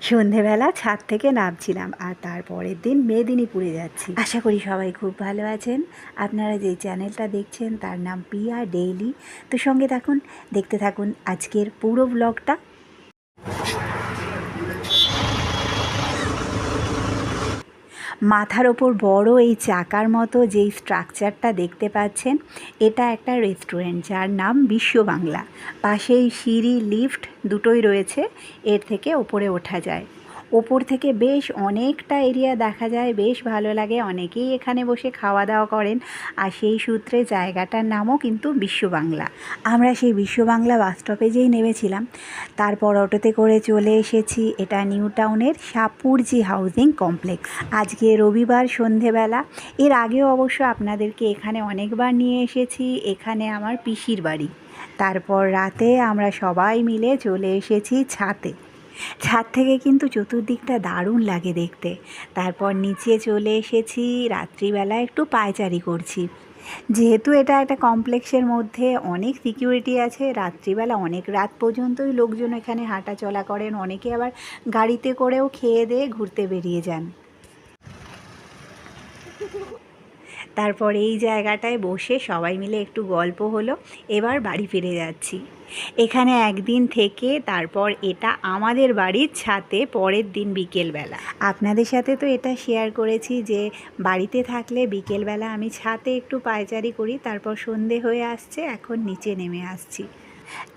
সন্ধেবেলা ছাদ থেকে নামছিলাম আর তারপরের দিন মেদিনীপুরে যাচ্ছি। আশা করি সবাই খুব ভালো আছেন। আপনারা যে চ্যানেলটা দেখছেন তার নাম পিয়া ডেইলি। তো সঙ্গে থাকুন, দেখতে থাকুন আজকের পুরো ব্লগটা। মাথার ওপর বড় এই চাকার মতো যেই স্ট্রাকচারটা দেখতে পাচ্ছেন, এটা একটা রেস্টুরেন্ট যার নাম বিশ্ব বাংলা। পাশেই সিঁড়ি, লিফট দুটোই রয়েছে, এর থেকে ওপরে ওঠা যায়। ওপর থেকে বেশ অনেকটা এরিয়া দেখা যায়, বেশ ভালো লাগে। অনেকেই এখানে বসে খাওয়া দাওয়া করেন, আর সেই সূত্রে জায়গাটার নামও কিন্তু বিশ্ব বাংলা। আমরা সেই বিশ্ব বাংলা বাস স্টপেজেই নেমেছিলাম, তারপর অটোতে করে চলে এসেছি এটা নিউ টাউনের সাপুরজি হাউজিং কমপ্লেক্স। আজকে রবিবার সন্ধেবেলা, এর আগেও অবশ্য আপনাদেরকে এখানে অনেকবার নিয়ে এসেছি। এখানে আমার পিসির বাড়ি। তারপর রাতে আমরা সবাই মিলে চলে এসেছি ছাদে। ছাদ থেকে কিন্তু চতুর্দিকটা দারুণ লাগে দেখতে। তারপর নিচে চলে এসেছি, রাত্রিবেলা একটু পায়চারি করছি। যেহেতু এটা একটা কমপ্লেক্সের মধ্যে অনেক সিকিউরিটি আছে, রাত্রিবেলা অনেক রাত পর্যন্তই লোকজন এখানে হাঁটা চলা করেন। অনেকে আবার গাড়িতে করেও খেয়ে দিয়ে ঘুরতে বেরিয়ে যান। তারপর এই জায়গাটায় বসে সবাই মিলে একটু গল্প হলো। এবার বাড়ি ফিরে যাচ্ছি। এখানে একদিন থেকে তারপর এটা আমাদের বাড়ির ছাদে পরের দিন বিকেলবেলা। আপনাদের সাথে তো এটা শেয়ার করেছি যে বাড়িতে থাকলে বিকেলবেলা আমি ছাদে একটু পায়চারি করি। তারপর সন্ধে হয়ে আসছে, এখন নিচে নেমে আসছি।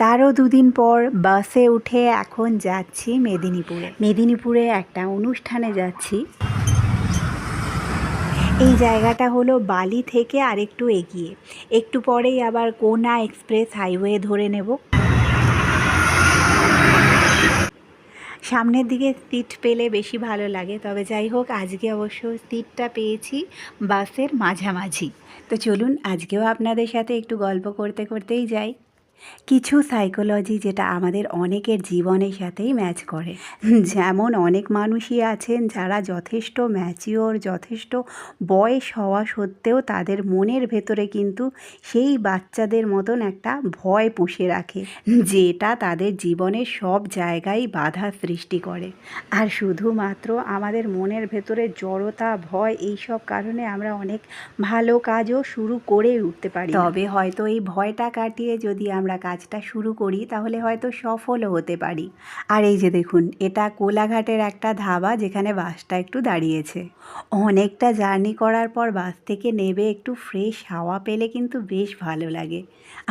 তারও দুদিন পর বাসে উঠে এখন যাচ্ছি মেদিনীপুরে একটা অনুষ্ঠানে যাচ্ছি। এই জায়গাটা হলো বালি থেকে আরেকটু এগিয়ে। একটু পরেই আবার কোনা এক্সপ্রেস হাইওয়ে ধরে নেব। সামনের দিকে সিট পেলে বেশি ভালো লাগে, তবে যাই হোক আজকে অবশ্য সিটটা পেয়েছি বাসের মাঝামাঝি। তো চলুন আজকেও আপনাদের সাথে একটু গল্প করতে করতেই যাই। কিছু সাইকোলজি যেটা আমাদের অনেকের জীবনের সাথেই ম্যাচ করে। যেমন অনেক মানুষই আছেন যারা যথেষ্ট ম্যাচিওর, যথেষ্ট বয়স হওয়া সত্ত্বেও তাদের মনের ভেতরে কিন্তু সেই বাচ্চাদের মতন একটা ভয় পুষে রাখে, যেটা তাদের জীবনের সব জায়গায় বাধা সৃষ্টি করে। আর শুধুমাত্র আমাদের মনের ভেতরে জড়তা, ভয়, এইসব কারণে আমরা অনেক ভালো কাজও শুরু করে উঠতে পারি। তবে হয়তো এই ভয়টা কাটিয়ে যদি আমরা কাজটা শুরু করি তাহলে হয়তো সফলও হতে পারি। আর এই যে দেখুন, এটা কোলাঘাটের একটা ধাবা যেখানে বাসটা একটু দাঁড়িয়েছে। অনেকটা জার্নি করার পর বাস থেকে নেমে একটু ফ্রেশ হাওয়া পেলে কিন্তু বেশ ভালো লাগে।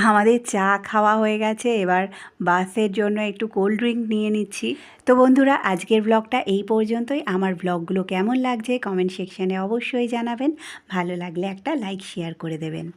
আমাদের চা খাওয়া হয়ে গেছে, এবার বাসের জন্য একটু কোল্ড ড্রিঙ্ক নিয়ে নিচ্ছি। তো বন্ধুরা, আজকের ব্লগটা এই পর্যন্তই। আমার ব্লগগুলো কেমন লাগছে কমেন্ট সেকশানে অবশ্যই জানাবেন। ভালো লাগলে একটা লাইক শেয়ার করে দেবেন।